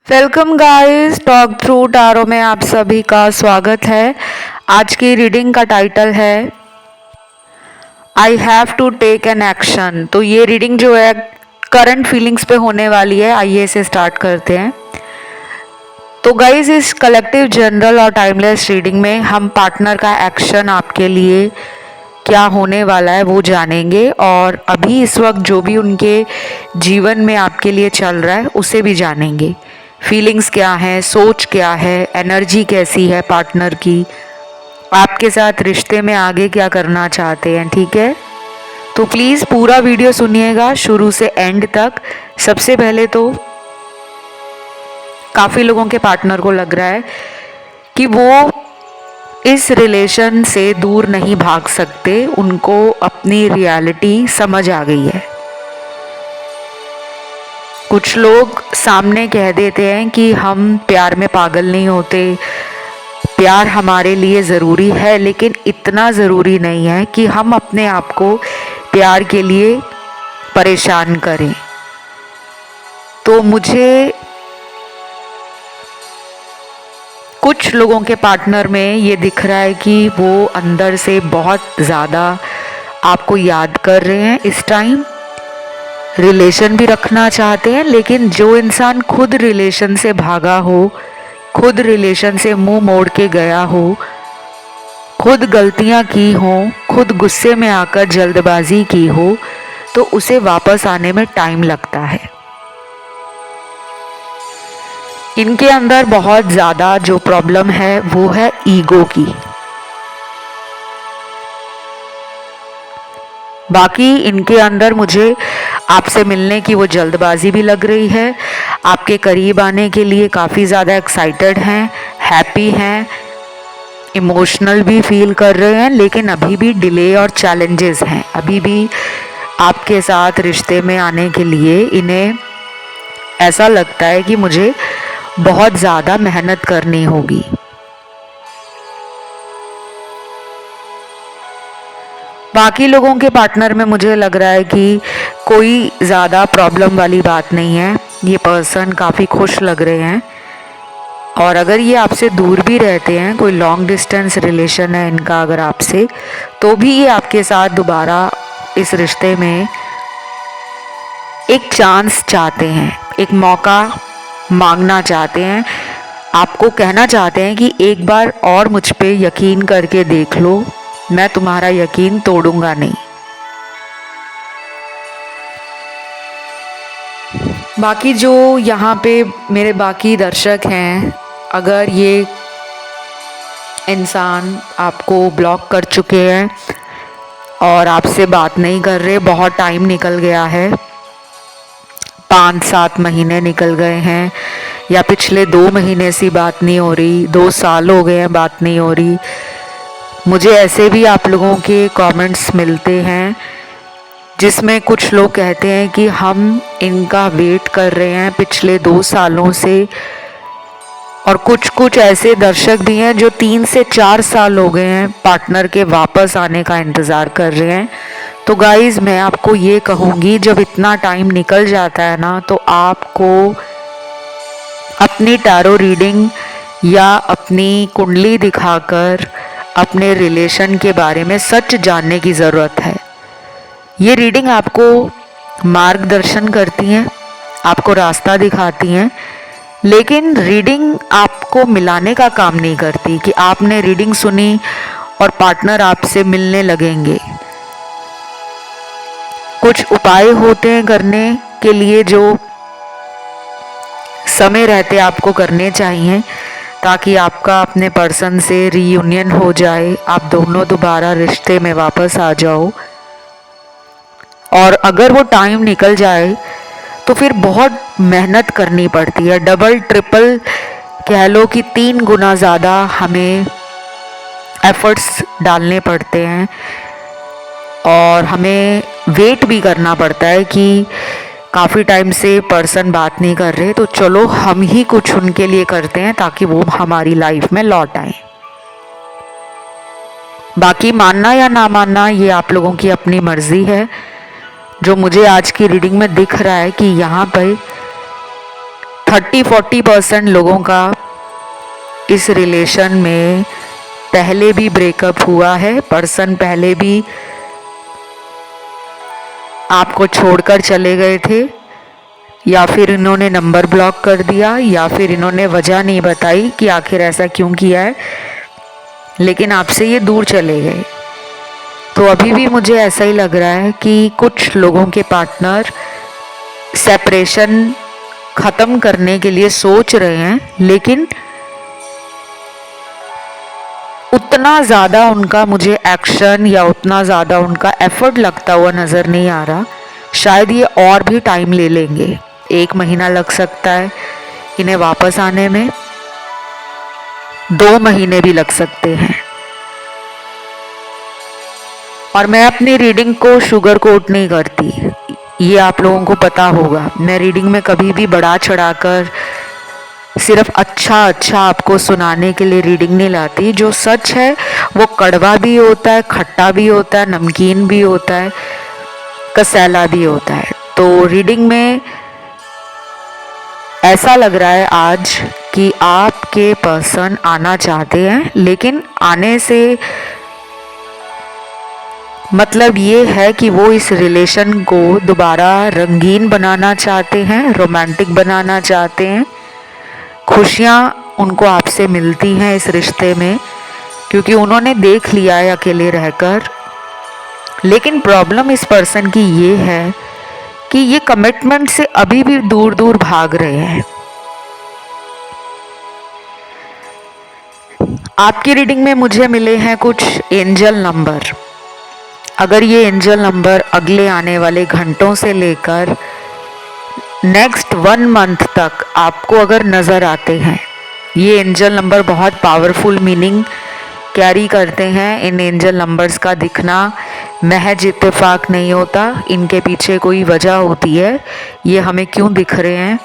Welcome guys, talk through tarot में आप सभी का स्वागत है। आज की रीडिंग का टाइटल है I have to take an action. तो ये रीडिंग जो है करंट फीलिंग्स पे होने वाली है। आइए इसे स्टार्ट करते हैं। तो गाइस, इस कलेक्टिव जनरल और टाइमलेस रीडिंग में हम पार्टनर का एक्शन आपके लिए क्या होने वाला है वो जानेंगे, और अभी इस वक्त जो भी उनके जीवन में आपके लिए चल रहा है उसे भी जानेंगे। फीलिंग्स क्या है, सोच क्या है, एनर्जी कैसी है पार्टनर की, आपके साथ रिश्ते में आगे क्या करना चाहते हैं। ठीक है, तो प्लीज़ पूरा वीडियो सुनिएगा शुरू से एंड तक। सबसे पहले तो काफ़ी लोगों के पार्टनर को लग रहा है कि वो इस रिलेशन से दूर नहीं भाग सकते, उनको अपनी रियलिटी समझ आ गई है। कुछ लोग सामने कह देते हैं कि हम प्यार में पागल नहीं होते, प्यार हमारे लिए ज़रूरी है, लेकिन इतना ज़रूरी नहीं है कि हम अपने आप को प्यार के लिए परेशान करें। तो मुझे कुछ लोगों के पार्टनर में ये दिख रहा है कि वो अंदर से बहुत ज़्यादा आपको याद कर रहे हैं। इस टाइम रिलेशन भी रखना चाहते हैं, लेकिन जो इंसान खुद रिलेशन से भागा हो, खुद रिलेशन से मुंह मोड़ के गया हो, खुद गलतियां की हो, खुद गुस्से में आकर जल्दबाजी की हो, तो उसे वापस आने में टाइम लगता है। इनके अंदर बहुत ज़्यादा जो प्रॉब्लम है वो है ईगो की। बाकी इनके अंदर मुझे आपसे मिलने की वो जल्दबाजी भी लग रही है, आपके करीब आने के लिए काफ़ी ज़्यादा एक्साइटेड हैं, हैप्पी हैं, इमोशनल भी फील कर रहे हैं, लेकिन अभी भी डिले और चैलेंजेस हैं। अभी भी आपके साथ रिश्ते में आने के लिए इन्हें ऐसा लगता है कि मुझे बहुत ज़्यादा मेहनत करनी होगी। बाकी लोगों के पार्टनर में मुझे लग रहा है कि कोई ज़्यादा प्रॉब्लम वाली बात नहीं है, ये पर्सन काफ़ी खुश लग रहे हैं। और अगर ये आपसे दूर भी रहते हैं, कोई लॉन्ग डिस्टेंस रिलेशन है इनका अगर आपसे, तो भी ये आपके साथ दोबारा इस रिश्ते में एक चांस चाहते हैं, एक मौका मांगना चाहते हैं, आपको कहना चाहते हैं कि एक बार और मुझ पे यकीन करके देख लो, मैं तुम्हारा यकीन तोड़ूंगा नहीं। बाकी जो यहाँ पे मेरे बाकी दर्शक हैं, अगर ये इंसान आपको ब्लॉक कर चुके हैं और आपसे बात नहीं कर रहे, बहुत टाइम निकल गया है, 5-7 महीने निकल गए हैं, या पिछले 2 महीने से बात नहीं हो रही, 2 साल हो गए हैं बात नहीं हो रही। मुझे ऐसे भी आप लोगों के कमेंट्स मिलते हैं जिसमें कुछ लोग कहते हैं कि हम इनका वेट कर रहे हैं पिछले 2 सालों से, और कुछ ऐसे दर्शक भी हैं जो 3 से 4 साल हो गए हैं पार्टनर के वापस आने का इंतज़ार कर रहे हैं। तो गाइज़, मैं आपको ये कहूँगी, जब इतना टाइम निकल जाता है ना, तो आपको अपनी टैरो रीडिंग या अपनी कुंडली दिखाकर अपने रिलेशन के बारे में सच जानने की ज़रूरत है। ये रीडिंग आपको मार्गदर्शन करती हैं, आपको रास्ता दिखाती हैं, लेकिन रीडिंग आपको मिलाने का काम नहीं करती कि आपने रीडिंग सुनी और पार्टनर आपसे मिलने लगेंगे। कुछ उपाय होते हैं करने के लिए जो समय रहते आपको करने चाहिए, ताकि आपका अपने पर्सन से रीयूनियन हो जाए, आप दोनों दोबारा रिश्ते में वापस आ जाओ। और अगर वो टाइम निकल जाए तो फिर बहुत मेहनत करनी पड़ती है, डबल ट्रिपल कह लो कि 3 गुना ज़्यादा हमें एफर्ट्स डालने पड़ते हैं, और हमें वेट भी करना पड़ता है कि काफ़ी टाइम से पर्सन बात नहीं कर रहे, तो चलो हम ही कुछ उनके लिए करते हैं ताकि वो हमारी लाइफ में लौट आए। बाकी मानना या ना मानना ये आप लोगों की अपनी मर्जी है। जो मुझे आज की रीडिंग में दिख रहा है कि यहाँ पर 30-40% लोगों का इस रिलेशन में पहले भी ब्रेकअप हुआ है, पर्सन पहले भी आपको छोड़कर चले गए थे, या फिर इन्होंने नंबर ब्लॉक कर दिया, या फिर इन्होंने वजह नहीं बताई कि आखिर ऐसा क्यों किया है, लेकिन आपसे ये दूर चले गए। तो अभी भी मुझे ऐसा ही लग रहा है कि कुछ लोगों के पार्टनर सेपरेशन ख़त्म करने के लिए सोच रहे हैं, लेकिन उतना ज़्यादा उनका मुझे एक्शन या उतना ज़्यादा उनका एफर्ट लगता हुआ नज़र नहीं आ रहा। शायद ये और भी टाइम ले लेंगे, 1 महीना लग सकता है इन्हें वापस आने में, 2 महीने भी लग सकते हैं। और मैं अपनी रीडिंग को शुगर कोट नहीं करती, ये आप लोगों को पता होगा। मैं रीडिंग में कभी भी बढ़ा चढ़ाकर सिर्फ अच्छा आपको सुनाने के लिए रीडिंग नहीं लाती। जो सच है वो कड़वा भी होता है, खट्टा भी होता है, नमकीन भी होता है, कसैला भी होता है। तो रीडिंग में ऐसा लग रहा है आज कि आपके पर्सन आना चाहते हैं, लेकिन आने से मतलब ये है कि वो इस रिलेशन को दोबारा रंगीन बनाना चाहते हैं, रोमांटिक बनाना चाहते हैं। खुशियाँ उनको आपसे मिलती हैं इस रिश्ते में, क्योंकि उन्होंने देख लिया है अकेले रहकर। लेकिन प्रॉब्लम इस पर्सन की ये है कि ये कमिटमेंट से अभी भी दूर दूर भाग रहे हैं। आपकी रीडिंग में मुझे मिले हैं कुछ एंजल नंबर। अगर ये एंजल नंबर अगले आने वाले घंटों से लेकर नेक्स्ट 1 मंथ तक आपको अगर नज़र आते हैं, ये एंजल नंबर बहुत पावरफुल मीनिंग कैरी करते हैं। इन एंजल नंबर्स का दिखना महज इत्तेफाक नहीं होता, इनके पीछे कोई वजह होती है। ये हमें क्यों दिख रहे हैं?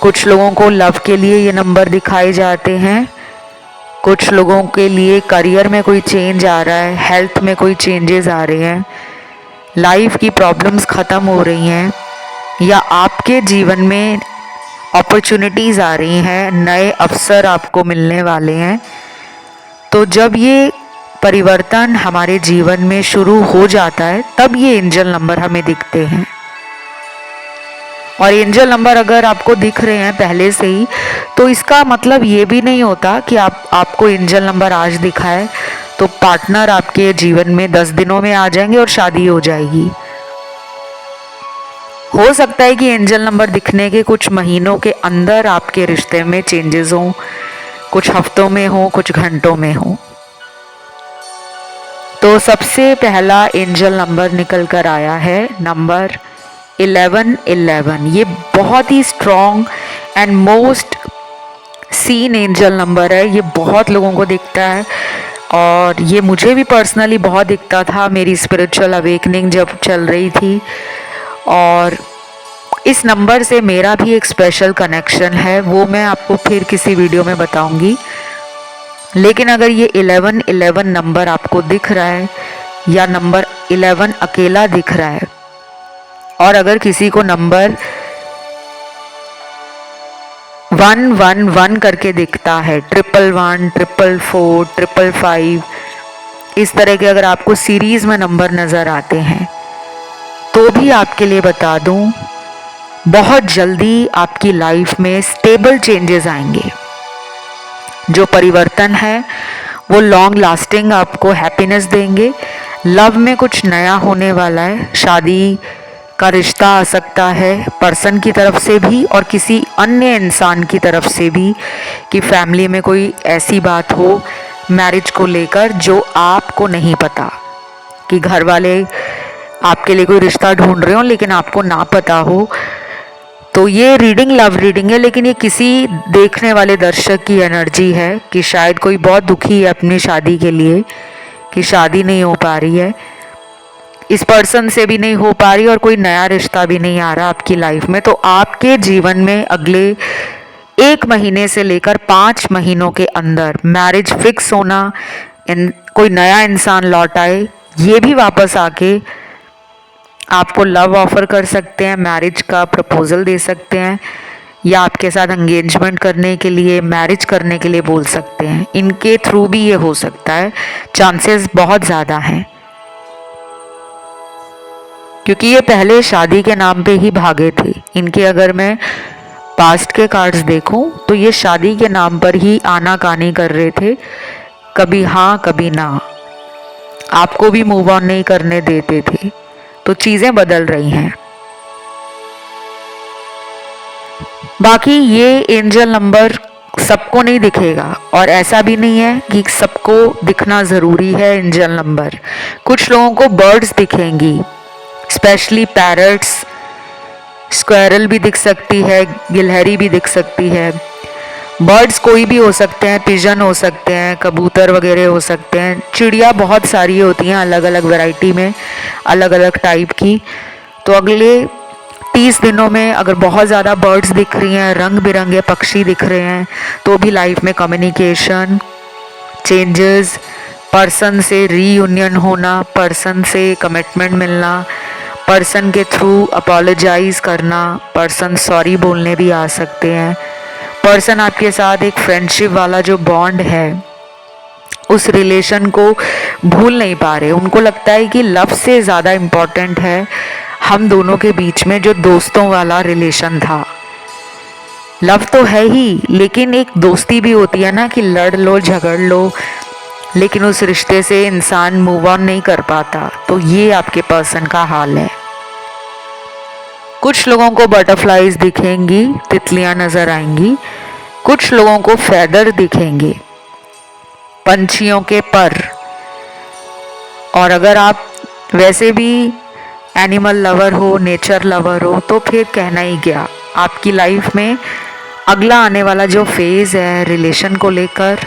कुछ लोगों को लव के लिए ये नंबर दिखाए जाते हैं, कुछ लोगों के लिए करियर में कोई चेंज आ रहा है, हेल्थ में कोई चेंजेस आ रहे हैं, लाइफ की प्रॉब्लम्स ख़त्म हो रही हैं, या आपके जीवन में अपॉर्चुनिटीज़ आ रही हैं, नए अवसर आपको मिलने वाले हैं। तो जब ये परिवर्तन हमारे जीवन में शुरू हो जाता है, तब ये एंजल नंबर हमें दिखते हैं। और एंजल नंबर अगर आपको दिख रहे हैं पहले से ही, तो इसका मतलब ये भी नहीं होता कि आपको एंजल नंबर आज दिखा है तो पार्टनर आपके जीवन में 10 दिनों में आ जाएंगे और शादी हो जाएगी। हो सकता है कि एंजल नंबर दिखने के कुछ महीनों के अंदर आपके रिश्ते में चेंजेस हों, कुछ हफ्तों में हो, कुछ घंटों में हो। तो सबसे पहला एंजल नंबर निकल कर आया है नंबर 1111। ये बहुत ही strong and most seen angel number है। ये बहुत लोगों को दिखता है और ये मुझे भी पर्सनली बहुत दिखता था मेरी स्पिरिचुअल अवेकनिंग जब चल रही थी। और इस नंबर से मेरा भी एक स्पेशल कनेक्शन है, वो मैं आपको फिर किसी वीडियो में बताऊंगी। लेकिन अगर ये 1111 नंबर आपको दिख रहा है या नंबर 11 अकेला दिख रहा है, और अगर किसी को नंबर 111 करके दिखता है, 111, 444, 555, इस तरह के अगर आपको सीरीज में नंबर नज़र आते हैं, तो भी आपके लिए बता दूं, बहुत जल्दी आपकी लाइफ में स्टेबल चेंजेस आएंगे। जो परिवर्तन है वो लॉन्ग लास्टिंग आपको हैप्पीनेस देंगे। लव में कुछ नया होने वाला है, शादी का रिश्ता आ सकता है पर्सन की तरफ से भी और किसी अन्य इंसान की तरफ से भी, कि फैमिली में कोई ऐसी बात हो मैरिज को लेकर जो आपको नहीं पता, कि घर वाले आपके लिए कोई रिश्ता ढूंढ रहे हो लेकिन आपको ना पता हो। तो ये रीडिंग लव रीडिंग है, लेकिन ये किसी देखने वाले दर्शक की एनर्जी है कि शायद कोई बहुत दुखी है अपनी शादी के लिए, कि शादी नहीं हो पा रही है, इस पर्सन से भी नहीं हो पा रही और कोई नया रिश्ता भी नहीं आ रहा आपकी लाइफ में। तो आपके जीवन में अगले 1 महीने से लेकर 5 महीनों के अंदर मैरिज फिक्स होना, कोई नया इंसान लौट आए, ये भी वापस आके आपको लव ऑफर कर सकते हैं, मैरिज का प्रपोजल दे सकते हैं। या आपके साथ एंगेजमेंट करने के लिए, मैरिज करने के लिए बोल सकते हैं। इनके थ्रू भी ये हो सकता है, चांसेस बहुत ज़्यादा हैं, क्योंकि ये पहले शादी के नाम पे ही भागे थे। इनके अगर मैं पास्ट के कार्ड्स देखूं तो ये शादी के नाम पर ही आनाकानी कर रहे थे, कभी हाँ कभी ना, आपको भी मूव ऑन नहीं करने देते थे। तो चीज़ें बदल रही हैं। बाकी ये एंजल नंबर सबको नहीं दिखेगा, और ऐसा भी नहीं है कि सबको दिखना ज़रूरी है एंजल नंबर। कुछ लोगों को बर्ड्स दिखेंगी, स्पेशली पैरट्स, स्क्वायरल भी दिख सकती है, गिलहरी भी दिख सकती है। बर्ड्स कोई भी हो सकते हैं, पिजन हो सकते हैं, कबूतर वगैरह हो सकते हैं। चिड़िया बहुत सारी होती हैं अलग अलग वैरायटी में, अलग अलग टाइप की। तो अगले 30 दिनों में अगर बहुत ज़्यादा बर्ड्स दिख रही हैं, रंग बिरंगे पक्षी दिख रहे हैं, तो भी लाइफ में कम्युनिकेशन, चेंजेस, पर्सन से रीयूनियन होना, पर्सन से कमिटमेंट मिलना, पर्सन के थ्रू अपोलोजाइज करना, पर्सन सॉरी बोलने भी आ सकते हैं। पर्सन आपके साथ एक फ्रेंडशिप वाला जो बॉन्ड है, उस रिलेशन को भूल नहीं पा रहे। उनको लगता है कि लव से ज़्यादा इम्पॉर्टेंट है हम दोनों के बीच में जो दोस्तों वाला रिलेशन था। लव तो है ही, लेकिन एक दोस्ती भी होती है ना, कि लड़ लो झगड़ लो, लेकिन उस रिश्ते से इंसान मूव ऑन नहीं कर पाता। तो ये आपके पर्सन का हाल है। कुछ लोगों को बटरफ्लाईज दिखेंगी, तितलियां नजर आएंगी। कुछ लोगों को फेदर दिखेंगे, पंछियों के पर। और अगर आप वैसे भी एनिमल लवर हो, नेचर लवर हो, तो फिर कहना ही क्या। आपकी लाइफ में अगला आने वाला जो फेज़ है रिलेशन को लेकर,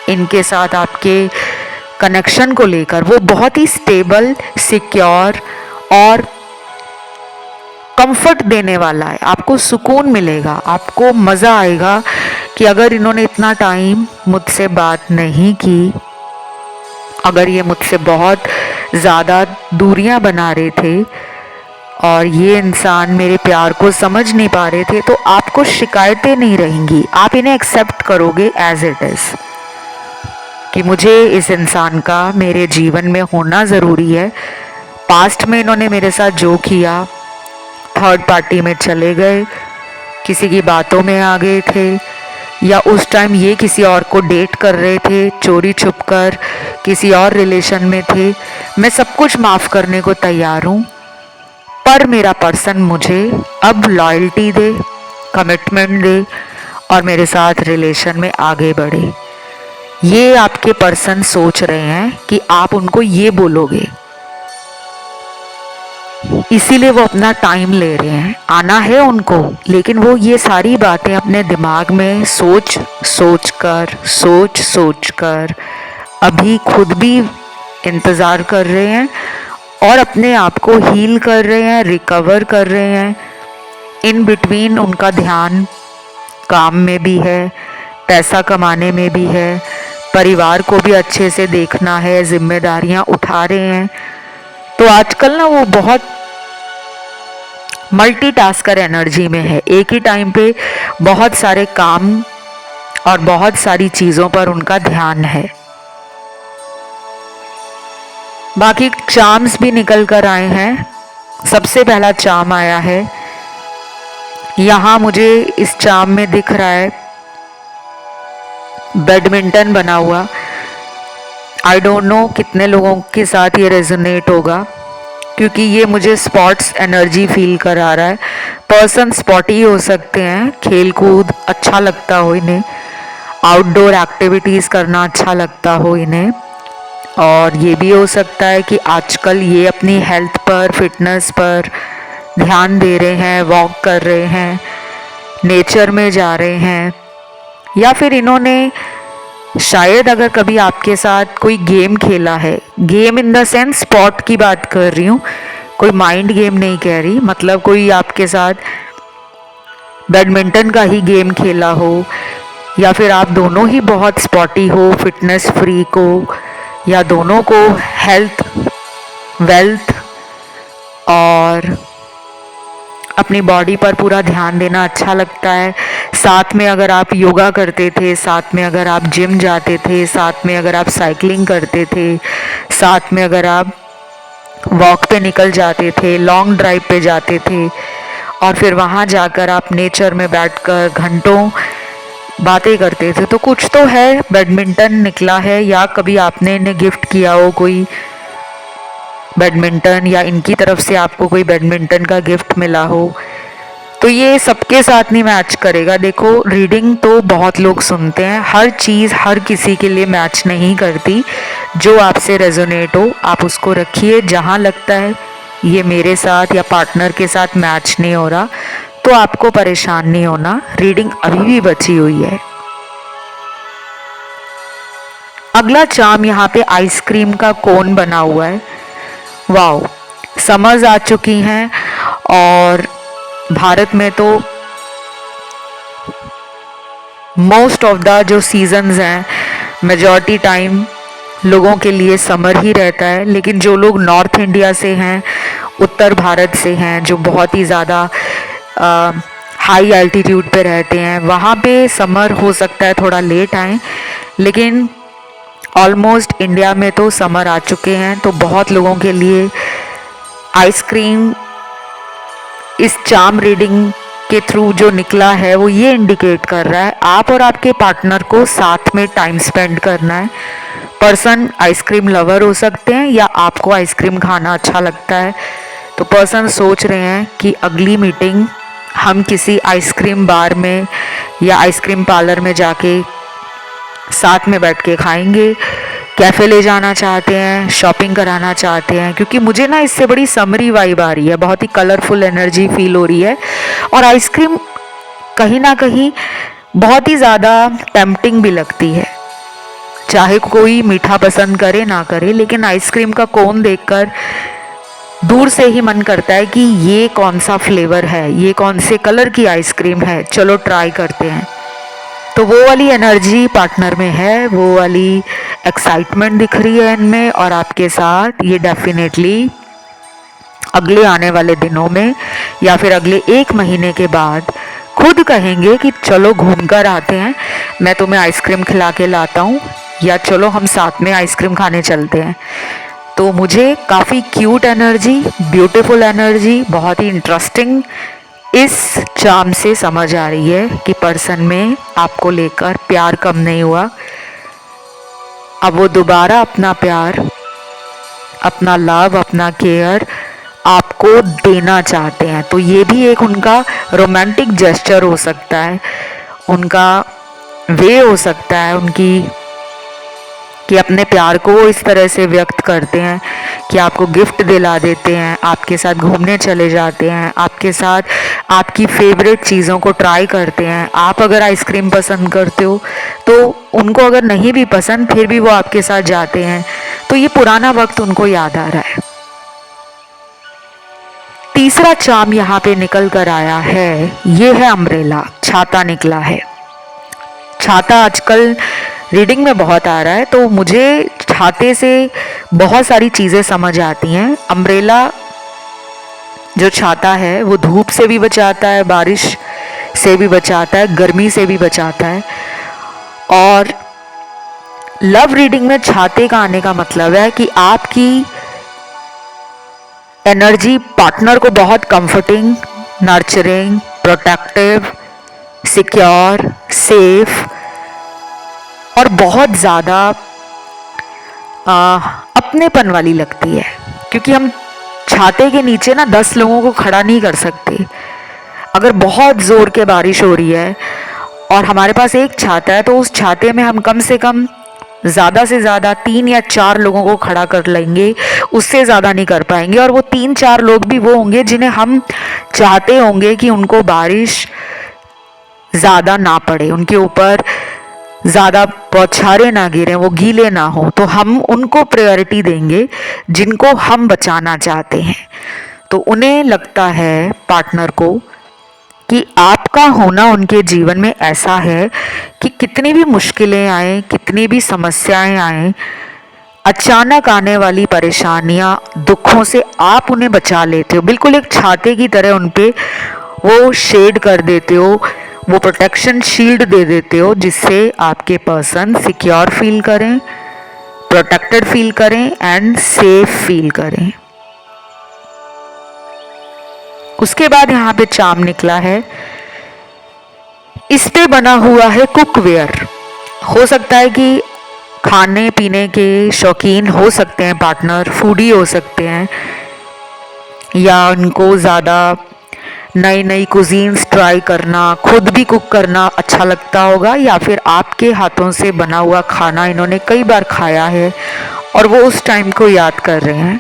इनके साथ आपके कनेक्शन को लेकर, वो बहुत ही स्टेबल, सिक्योर और कंफर्ट देने वाला है। आपको सुकून मिलेगा, आपको मज़ा आएगा कि अगर इन्होंने इतना टाइम मुझसे बात नहीं की, अगर ये मुझसे बहुत ज़्यादा दूरियां बना रहे थे और ये इंसान मेरे प्यार को समझ नहीं पा रहे थे, तो आपको शिकायतें नहीं रहेंगी। आप इन्हें एक्सेप्ट करोगे एज इट इज़, कि मुझे इस इंसान का मेरे जीवन में होना ज़रूरी है। पास्ट में इन्होंने मेरे साथ जो किया, थर्ड पार्टी में चले गए, किसी की बातों में आ गए थे, या उस टाइम ये किसी और को डेट कर रहे थे, चोरी छुपकर किसी और रिलेशन में थे, मैं सब कुछ माफ़ करने को तैयार हूँ। पर मेरा पर्सन मुझे अब लॉयल्टी दे, कमिटमेंट दे और मेरे साथ रिलेशन में आगे बढ़े। ये आपके पर्सन सोच रहे हैं कि आप उनको ये बोलोगे, इसीलिए वो अपना टाइम ले रहे हैं। आना है उनको, लेकिन वो ये सारी बातें अपने दिमाग में सोच सोच कर अभी खुद भी इंतज़ार कर रहे हैं और अपने आप को हील कर रहे हैं, रिकवर कर रहे हैं। इन बिटवीन उनका ध्यान काम में भी है, पैसा कमाने में भी है, परिवार को भी अच्छे से देखना है, जिम्मेदारियां उठा रहे हैं। तो आजकल ना वो बहुत मल्टीटास्कर एनर्जी में है, एक ही टाइम पे बहुत सारे काम और बहुत सारी चीज़ों पर उनका ध्यान है। बाकी चार्म्स भी निकल कर आए हैं। सबसे पहला चार्म आया है, यहाँ मुझे इस चार्म में दिख रहा है बैडमिंटन बना हुआ। आई डोंट नो कितने लोगों के साथ ये रेजोनेट होगा, क्योंकि ये मुझे स्पोर्ट्स एनर्जी फील करा रहा है। पर्सन स्पोर्टी हो सकते हैं, खेल कूद अच्छा लगता हो इन्हें, आउटडोर एक्टिविटीज़ करना अच्छा लगता हो इन्हें। और ये भी हो सकता है कि आजकल ये अपनी हेल्थ पर, फिटनेस पर ध्यान दे रहे हैं, वॉक कर रहे हैं, नेचर में जा रहे हैं, या फिर इन्होंने शायद अगर कभी आपके साथ कोई गेम खेला है, game in the sense sport की बात कर रही हूँ, कोई माइंड गेम नहीं कह रही, मतलब कोई आपके साथ बैडमिंटन का ही गेम खेला हो, या फिर आप दोनों ही बहुत स्पोर्टी हो, फिटनेस फ्रीक हो, या दोनों को हेल्थ, वेल्थ और अपनी बॉडी पर पूरा ध्यान देना अच्छा लगता है। साथ में अगर आप योगा करते थे, साथ में अगर आप जिम जाते थे, साथ में अगर आप साइकिलिंग करते थे, साथ में अगर आप वॉक पे निकल जाते थे, लॉन्ग ड्राइव पे जाते थे और फिर वहाँ जाकर आप नेचर में बैठकर घंटों बातें करते थे, तो कुछ तो है बैडमिंटन निकला है, या कभी आपने इन्हें गिफ्ट किया हो कोई बैडमिंटन, या इनकी तरफ से आपको कोई बैडमिंटन का गिफ्ट मिला हो। तो ये सबके साथ नहीं मैच करेगा। देखो, रीडिंग तो बहुत लोग सुनते हैं, हर चीज़ हर किसी के लिए मैच नहीं करती। जो आपसे रेजोनेट हो आप उसको रखिए। जहाँ लगता है ये मेरे साथ या पार्टनर के साथ मैच नहीं हो रहा, तो आपको परेशान नहीं होना, रीडिंग अभी भी बची हुई है। अगला चार्म यहाँ पे आइसक्रीम का कोन बना हुआ है। वाओ, समर्स आ चुकी हैं और भारत में तो मोस्ट ऑफ द जो सीजन्स हैं, मेजॉरिटी टाइम लोगों के लिए समर ही रहता है। लेकिन जो लोग नॉर्थ इंडिया से हैं, उत्तर भारत से हैं, जो बहुत ही ज़्यादा हाई एल्टीट्यूड पे रहते हैं, वहाँ पे समर हो सकता है थोड़ा लेट आए, लेकिन ऑलमोस्ट इंडिया में तो समर आ चुके हैं। तो बहुत लोगों के लिए आइसक्रीम इस चार्म रीडिंग के थ्रू जो निकला है वो ये इंडिकेट कर रहा है आप और आपके पार्टनर को साथ में टाइम स्पेंड करना है। पर्सन आइसक्रीम लवर हो सकते हैं या आपको आइसक्रीम खाना अच्छा लगता है। तो पर्सन सोच रहे हैं कि अगली मीटिंग हम किसी आइसक्रीम बार में या आइसक्रीम पार्लर में जाके साथ में बैठ के खाएंगे, कैफ़े ले जाना चाहते हैं, शॉपिंग कराना चाहते हैं। क्योंकि मुझे ना इससे बड़ी समरी वाइब आ रही है, बहुत ही कलरफुल एनर्जी फील हो रही है। और आइसक्रीम कहीं ना कहीं बहुत ही ज़्यादा टेम्पटिंग भी लगती है, चाहे कोई मीठा पसंद करे ना करे, लेकिन आइसक्रीम का कोन देखकर दूर से ही मन करता है कि ये कौन सा फ्लेवर है, ये कौन से कलर की आइसक्रीम है, चलो ट्राई करते हैं। तो वो वाली एनर्जी पार्टनर में है, वो वाली एक्साइटमेंट दिख रही है इनमें। और आपके साथ ये डेफिनेटली अगले आने वाले दिनों में या फिर अगले 1 महीने के बाद खुद कहेंगे कि चलो घूम कर आते हैं, मैं तुम्हें आइसक्रीम खिला के लाता हूँ, या चलो हम साथ में आइसक्रीम खाने चलते हैं। तो मुझे काफ़ी क्यूट एनर्जी, ब्यूटीफुल एनर्जी, बहुत ही इंटरेस्टिंग इस चार्म से समझ आ रही है कि पर्सन में आपको लेकर प्यार कम नहीं हुआ। अब वो दोबारा अपना प्यार, अपना लव, अपना केयर आपको देना चाहते हैं। तो ये भी एक उनका रोमांटिक जेस्चर हो सकता है, उनका वे हो सकता है उनकी कि अपने प्यार को वो इस तरह से व्यक्त करते हैं कि आपको गिफ्ट दिला देते हैं, आपके साथ घूमने चले जाते हैं, आपके साथ आपकी फेवरेट चीज़ों को ट्राई करते हैं। आप अगर आइसक्रीम पसंद करते हो तो उनको अगर नहीं भी पसंद फिर भी वो आपके साथ जाते हैं। तो ये पुराना वक्त उनको याद आ रहा है। तीसरा चार्म यहाँ पे निकल कर आया है, ये है अम्ब्रेला, छाता निकला है। छाता आजकल रीडिंग में बहुत आ रहा है, तो मुझे छाते से बहुत सारी चीज़ें समझ आती हैं। अम्ब्रेला जो छाता है वो धूप से भी बचाता है, बारिश से भी बचाता है, गर्मी से भी बचाता है। और लव रीडिंग में छाते का आने का मतलब है कि आपकी एनर्जी पार्टनर को बहुत comforting, nurturing, protective, secure, safe और बहुत ज़्यादा अपनेपन वाली लगती है। क्योंकि हम छाते के नीचे ना 10 लोगों को खड़ा नहीं कर सकते। अगर बहुत ज़ोर के बारिश हो रही है और हमारे पास एक छाता है, तो उस छाते में हम कम से कम ज़्यादा से ज़्यादा 3 या 4 लोगों को खड़ा कर लेंगे, उससे ज़्यादा नहीं कर पाएंगे। और वो 3-4 लोग भी वो होंगे जिन्हें हम चाहते होंगे कि उनको बारिश ज़्यादा ना पड़े, उनके ऊपर ज़्यादा बौछारें ना गिरें, वो गीले ना हो। तो हम उनको प्रायोरिटी देंगे जिनको हम बचाना चाहते हैं। तो उन्हें लगता है पार्टनर को कि आपका होना उनके जीवन में ऐसा है कि कितनी भी मुश्किलें आए, कितनी भी समस्याएं आए, अचानक आने वाली परेशानियां, दुखों से आप उन्हें बचा लेते हो, बिल्कुल एक छाते की तरह उन पे वो शेड कर देते हो, वो प्रोटेक्शन शील्ड दे देते हो, जिससे आपके पर्सन सिक्योर फील करें, प्रोटेक्टेड फील करें एंड सेफ फील करें। उसके बाद यहाँ पे चार्म निकला है, इस पे बना हुआ है कुकवेयर। हो सकता है कि खाने पीने के शौकीन हो सकते हैं पार्टनर, फूडी हो सकते हैं, या उनको ज़्यादा नई नई कुजीन्स ट्राई करना, खुद भी कुक करना अच्छा लगता होगा, या फिर आपके हाथों से बना हुआ खाना इन्होंने कई बार खाया है और वो उस टाइम को याद कर रहे हैं।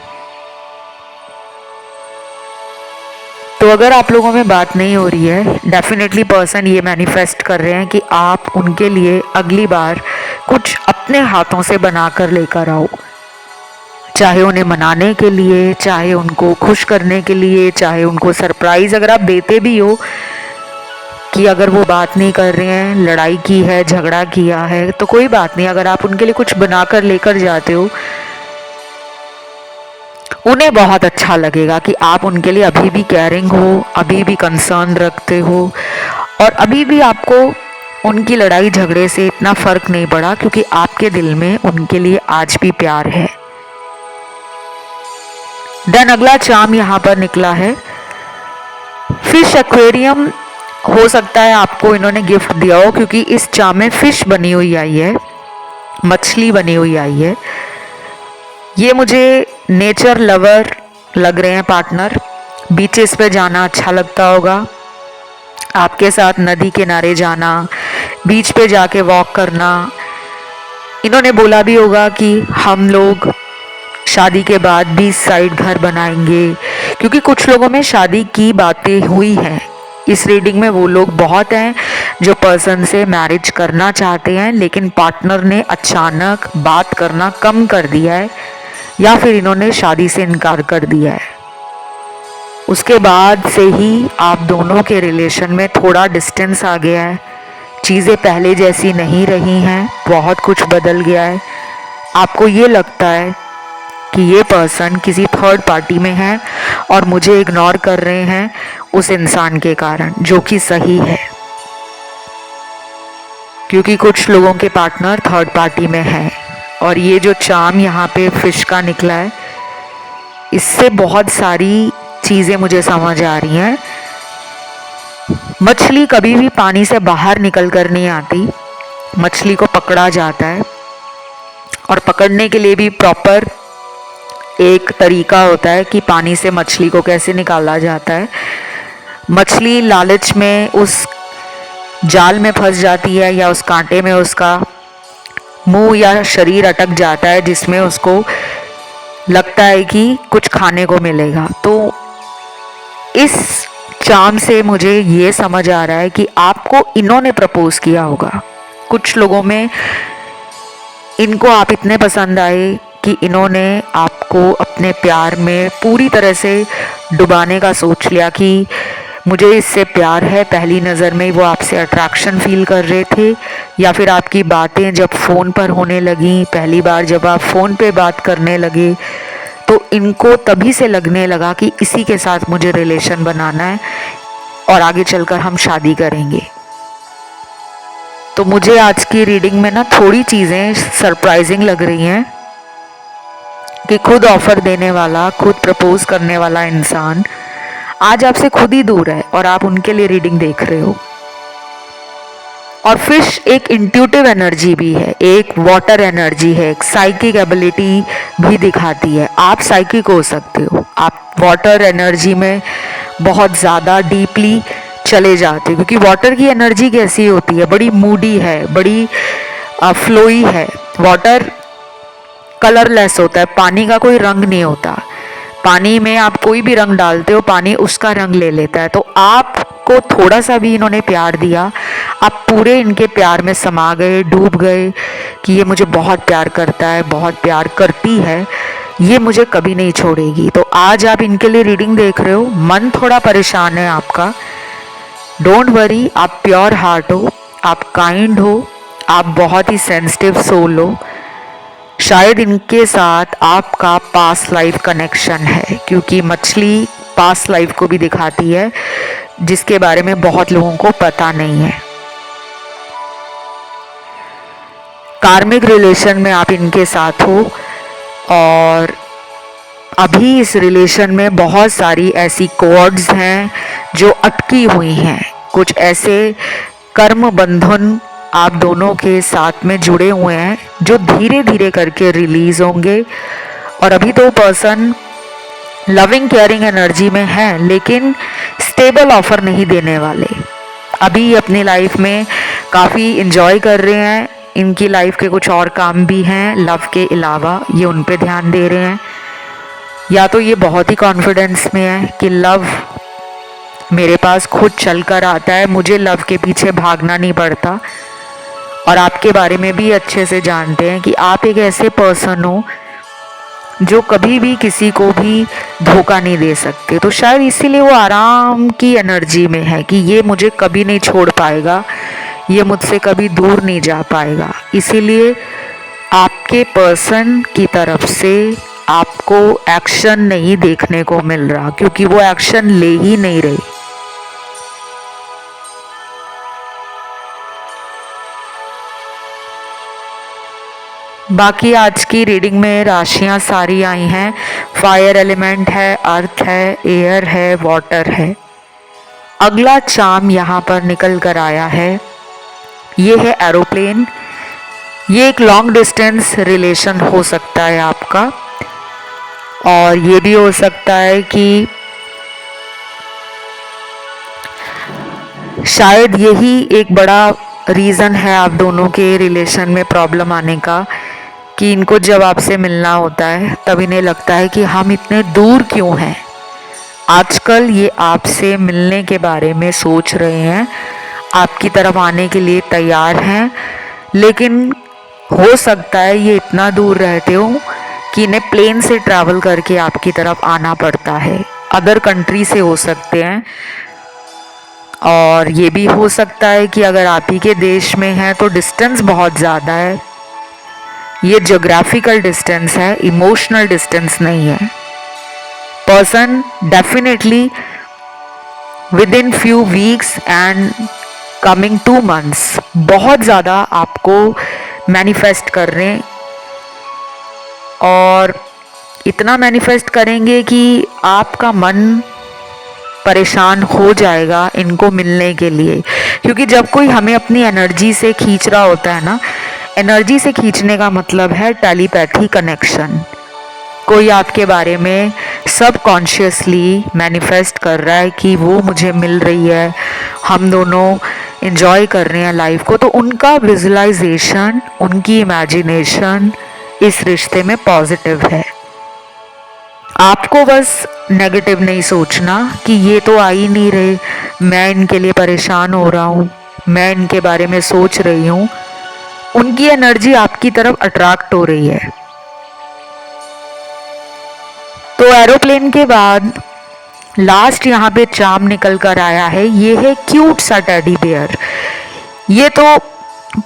तो अगर आप लोगों में बात नहीं हो रही है, डेफिनेटली पर्सन ये मैनिफेस्ट कर रहे हैं कि आप उनके लिए अगली बार कुछ अपने हाथों से बनाकर लेकर आओ, चाहे उन्हें मनाने के लिए, चाहे उनको खुश करने के लिए, चाहे उनको सरप्राइज अगर आप देते भी हो कि अगर वो बात नहीं कर रहे हैं, लड़ाई की है, झगड़ा किया है, तो कोई बात नहीं, अगर आप उनके लिए कुछ बनाकर लेकर जाते हो, उन्हें बहुत अच्छा लगेगा कि आप उनके लिए अभी भी केयरिंग हो, अभी भी कंसर्न रखते हो, और अभी भी आपको उनकी लड़ाई झगड़े से इतना फर्क नहीं पड़ा, क्योंकि आपके दिल में उनके लिए आज भी प्यार है। देन अगला चार्म यहाँ पर निकला है फिश एक्वेरियम। हो सकता है आपको इन्होंने गिफ्ट दिया हो, क्योंकि इस चार्म में फिश बनी हुई आई है, मछली बनी हुई आई है। ये मुझे नेचर लवर लग रहे हैं पार्टनर, बीचेस पे जाना अच्छा लगता होगा, आपके साथ नदी किनारे जाना, बीच पे जाके वॉक करना। इन्होंने बोला भी होगा कि हम लोग शादी के बाद बीच साइड घर बनाएंगे, क्योंकि कुछ लोगों में शादी की बातें हुई हैं। इस रीडिंग में वो लोग बहुत हैं जो पर्सन से मैरिज करना चाहते हैं, लेकिन पार्टनर ने अचानक बात करना कम कर दिया है, या फिर इन्होंने शादी से इनकार कर दिया है। उसके बाद से ही आप दोनों के रिलेशन में थोड़ा डिस्टेंस आ गया है, चीज़ें पहले जैसी नहीं रही हैं, बहुत कुछ बदल गया है। आपको ये लगता है कि ये पर्सन किसी थर्ड पार्टी में है और मुझे इग्नोर कर रहे हैं उस इंसान के कारण, जो कि सही है, क्योंकि कुछ लोगों के पार्टनर थर्ड पार्टी में हैं। और ये जो चार्म यहाँ पे फिश का निकला है, इससे बहुत सारी चीज़ें मुझे समझ आ रही हैं। मछली कभी भी पानी से बाहर निकल कर नहीं आती, मछली को पकड़ा जाता है, और पकड़ने के लिए भी प्रॉपर एक तरीका होता है कि पानी से मछली को कैसे निकाला जाता है। मछली लालच में उस जाल में फंस जाती है, या उस कांटे में उसका मुंह या शरीर अटक जाता है, जिसमें उसको लगता है कि कुछ खाने को मिलेगा। तो इस चार्म से मुझे ये समझ आ रहा है कि आपको इन्होंने प्रपोज किया होगा। कुछ लोगों में इनको आप इतने पसंद आए कि इन्होंने आपको अपने प्यार में पूरी तरह से डुबाने का सोच लिया कि मुझे इससे प्यार है। पहली नज़र में वो आपसे अट्रैक्शन फील कर रहे थे, या फिर आपकी बातें जब फ़ोन पर होने लगी, पहली बार जब आप फ़ोन पे बात करने लगे, तो इनको तभी से लगने लगा कि इसी के साथ मुझे रिलेशन बनाना है और आगे चलकर हम शादी करेंगे। तो मुझे आज की रीडिंग में ना थोड़ी चीज़ें सरप्राइजिंग लग रही हैं कि खुद ऑफ़र देने वाला, खुद प्रपोज करने वाला इंसान आज आपसे खुद ही दूर है और आप उनके लिए रीडिंग देख रहे हो। और फिश एक इंट्यूटिव एनर्जी भी है, एक वाटर एनर्जी है, एक साइकिक एबिलिटी भी दिखाती है। आप साइकिक हो सकते हो, आप वाटर एनर्जी में बहुत ज़्यादा डीपली चले जाते हो, क्योंकि वाटर की एनर्जी कैसी होती है, बड़ी मूडी है, बड़ी फ्लोई है। वाटर कलरलेस होता है, पानी का कोई रंग नहीं होता। पानी में आप कोई भी रंग डालते हो, पानी उसका रंग ले लेता है। तो आपको थोड़ा सा भी इन्होंने प्यार दिया, आप पूरे इनके प्यार में समा गए, डूब गए कि ये मुझे बहुत प्यार करता है, बहुत प्यार करती है, ये मुझे कभी नहीं छोड़ेगी। तो आज आप इनके लिए रीडिंग देख रहे हो, मन थोड़ा परेशान है आपका, डोंट वरी, आप प्योर हार्ट हो, आप काइंड हो, आप बहुत ही सेंसिटिव सोल हो, शायद इनके साथ आपका पास्ट लाइफ कनेक्शन है, क्योंकि मछली पास्ट लाइफ को भी दिखाती है जिसके बारे में बहुत लोगों को पता नहीं है। कार्मिक रिलेशन में आप इनके साथ हो और अभी इस रिलेशन में बहुत सारी ऐसी कॉर्ड्स हैं जो अटकी हुई हैं। कुछ ऐसे कर्म बंधन आप दोनों के साथ में जुड़े हुए हैं जो धीरे धीरे करके रिलीज होंगे। और अभी तो पर्सन लविंग केयरिंग एनर्जी में है लेकिन स्टेबल ऑफर नहीं देने वाले। अभी अपनी लाइफ में काफ़ी इंजॉय कर रहे हैं, इनकी लाइफ के कुछ और काम भी हैं लव के अलावा, ये उन पे ध्यान दे रहे हैं। या तो ये बहुत ही कॉन्फिडेंस में है कि लव मेरे पास खुद चल कर आता है, मुझे लव के पीछे भागना नहीं पड़ता। और आपके बारे में भी अच्छे से जानते हैं कि आप एक ऐसे पर्सन हो जो कभी भी किसी को भी धोखा नहीं दे सकते। तो शायद इसीलिए वो आराम की एनर्जी में है कि ये मुझे कभी नहीं छोड़ पाएगा, ये मुझसे कभी दूर नहीं जा पाएगा। इसीलिए आपके पर्सन की तरफ से आपको एक्शन नहीं देखने को मिल रहा, क्योंकि वो एक्शन ले ही नहीं रही। बाकी आज की रीडिंग में राशियां सारी आई हैं। फायर एलिमेंट है, अर्थ है, एयर है, वाटर है। अगला चार्म यहाँ पर निकल कर आया है, ये है एरोप्लेन। ये एक लॉन्ग डिस्टेंस रिलेशन हो सकता है आपका, और ये भी हो सकता है कि शायद यही एक बड़ा रीज़न है आप दोनों के रिलेशन में प्रॉब्लम आने का, कि इनको जब आपसे मिलना होता है तब इन्हें लगता है कि हम इतने दूर क्यों हैं। आजकल ये आपसे मिलने के बारे में सोच रहे हैं, आपकी तरफ आने के लिए तैयार हैं, लेकिन हो सकता है ये इतना दूर रहते हो कि इन्हें प्लेन से ट्रैवल करके आपकी तरफ आना पड़ता है। अदर कंट्री से हो सकते हैं, और ये भी हो सकता है कि अगर आप ही के देश में हैं तो डिस्टेंस बहुत ज़्यादा है। ये ज्योग्राफिकल डिस्टेंस है, इमोशनल डिस्टेंस नहीं है। Person definitely with in few weeks and coming 2 months बहुत ज़्यादा आपको मैनिफेस्ट कर रहे हैं, और इतना मैनिफेस्ट करेंगे कि आपका मन परेशान हो जाएगा इनको मिलने के लिए। क्योंकि जब कोई हमें अपनी एनर्जी से खींच रहा होता है ना, एनर्जी से खींचने का मतलब है टेलीपैथी कनेक्शन। कोई आपके बारे में सबकॉन्शियसली मैनिफेस्ट कर रहा है कि वो मुझे मिल रही है, हम दोनों एंजॉय कर रहे हैं लाइफ को। तो उनका विजुअलाइजेशन, उनकी इमेजिनेशन इस रिश्ते में पॉजिटिव है। आपको बस नेगेटिव नहीं सोचना कि ये तो आ ही नहीं रहे, मैं इनके लिए परेशान हो रहा हूँ, मैं इनके बारे में सोच रही हूँ। उनकी एनर्जी आपकी तरफ अट्रैक्ट हो रही है। तो एरोप्लेन के बाद लास्ट यहाँ पे चार्म निकल कर आया है, ये है क्यूट सा टेडी बेयर। ये तो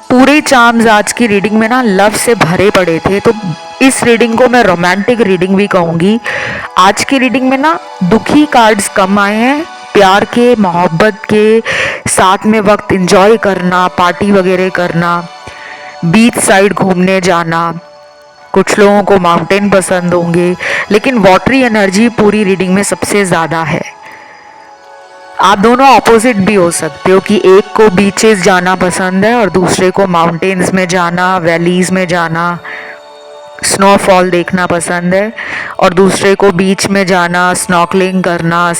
पूरे चार्म्स आज की रीडिंग में ना लव से भरे पड़े थे, तो इस रीडिंग को मैं रोमांटिक रीडिंग भी कहूँगी। आज की रीडिंग में ना दुखी कार्ड्स कम आए हैं, प्यार के, मोहब्बत के, साथ में वक्त एंजॉय करना, पार्टी वगैरह करना, बीच साइड घूमने जाना। कुछ लोगों को माउंटेन पसंद होंगे, लेकिन वाटरी एनर्जी पूरी रीडिंग में सबसे ज़्यादा है। आप दोनों ऑपोजिट भी हो सकते हो कि एक को बीचेस जाना पसंद है और दूसरे को माउंटेन्स में जाना, वैलीज में जाना, स्नोफॉल देखना पसंद है, और दूसरे को बीच में जाना, स्नॉर्कलिंग करना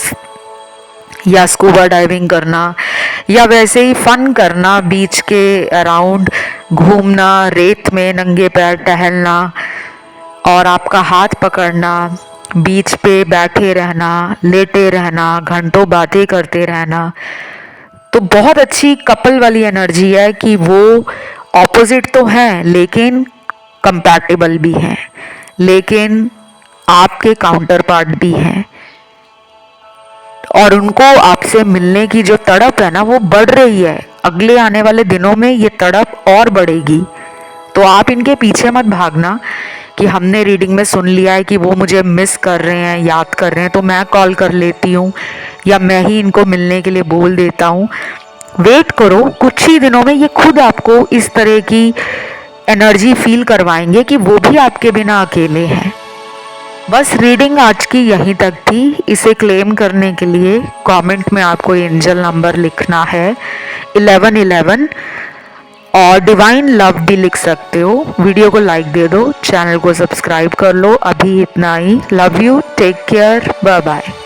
या स्कूबा डाइविंग करना, या वैसे ही फन करना, बीच के अराउंड घूमना, रेत में नंगे पैर टहलना और आपका हाथ पकड़ना, बीच पे बैठे रहना, लेटे रहना, घंटों बातें करते रहना। तो बहुत अच्छी कपल वाली एनर्जी है कि वो ऑपोजिट तो हैं लेकिन कंपैटिबल भी हैं, लेकिन आपके काउंटर पार्ट भी हैं, और उनको आपसे मिलने की जो तड़प है ना वो बढ़ रही है। अगले आने वाले दिनों में ये तड़प और बढ़ेगी। तो आप इनके पीछे मत भागना कि हमने रीडिंग में सुन लिया है कि वो मुझे मिस कर रहे हैं, याद कर रहे हैं, तो मैं कॉल कर लेती हूँ या मैं ही इनको मिलने के लिए बोल देता हूँ। वेट करो, कुछ ही दिनों में ये खुद आपको इस तरह की एनर्जी फील करवाएंगे कि वो भी आपके बिना अकेले हैं। बस रीडिंग आज की यहीं तक थी। इसे क्लेम करने के लिए कमेंट में आपको एंजल नंबर लिखना है 1111 और डिवाइन लव भी लिख सकते हो। वीडियो को लाइक दे दो, चैनल को सब्सक्राइब कर लो। अभी इतना ही। Love you, take care, bye bye.